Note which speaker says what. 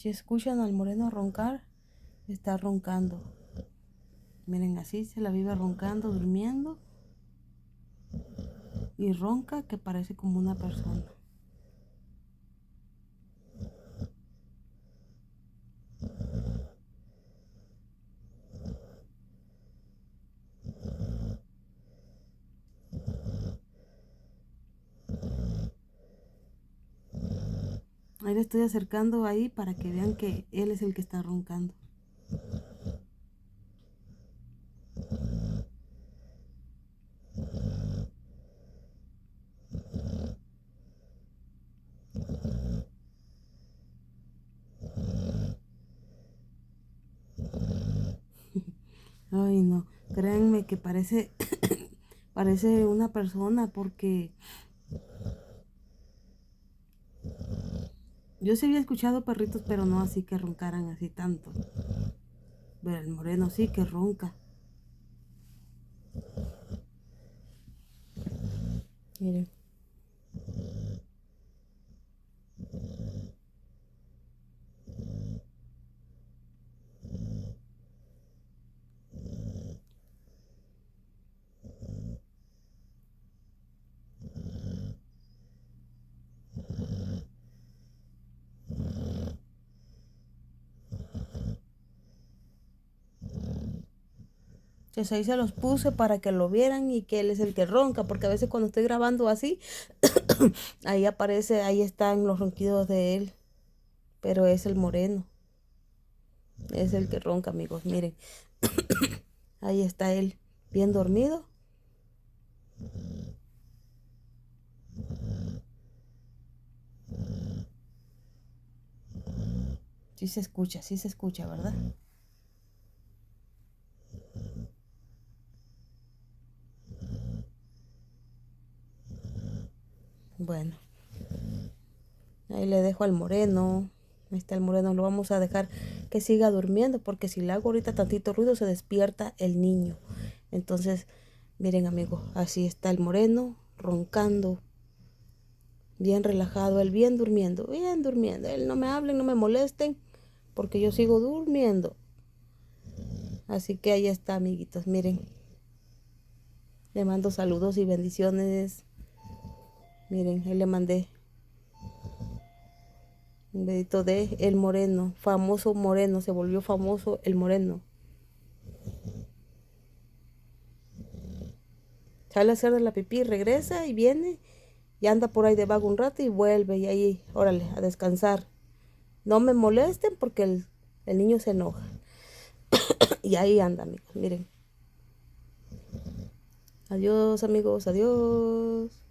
Speaker 1: Si escuchan al moreno roncar, está roncando. Miren, así se la vive roncando, durmiendo. Y ronca que parece como una persona. Ahí le estoy acercando ahí para que vean que él es el que está roncando. Ay, no, créanme que parece, parece una persona porque yo sí había escuchado perritos, pero no así que roncaran así tanto. Pero el moreno sí que ronca. Miren. Entonces ahí se los puse para que lo vieran y que él es el que ronca, porque a veces cuando estoy grabando así, ahí aparece, ahí están los ronquidos de él, pero es el moreno, es el que ronca, amigos, miren, ahí está él, bien dormido. Sí se escucha, ¿verdad? Bueno, ahí le dejo al moreno. Ahí está el moreno, lo vamos a dejar que siga durmiendo, porque si le hago ahorita tantito ruido se despierta el niño. Entonces, miren amigos, así está el moreno roncando, bien relajado, él bien durmiendo, bien durmiendo. Él no me hablen, no me molesten, porque yo sigo durmiendo. Así que ahí está, amiguitos, miren. Le mando saludos y bendiciones. Miren, ahí le mandé un dedito de el moreno, famoso moreno, se volvió famoso el moreno. Sale a hacer de la pipí, regresa y viene y anda por ahí de vago un rato y vuelve y ahí, órale, a descansar. No me molesten porque el niño se enoja. Y ahí anda, amigos, miren. Adiós, amigos, adiós.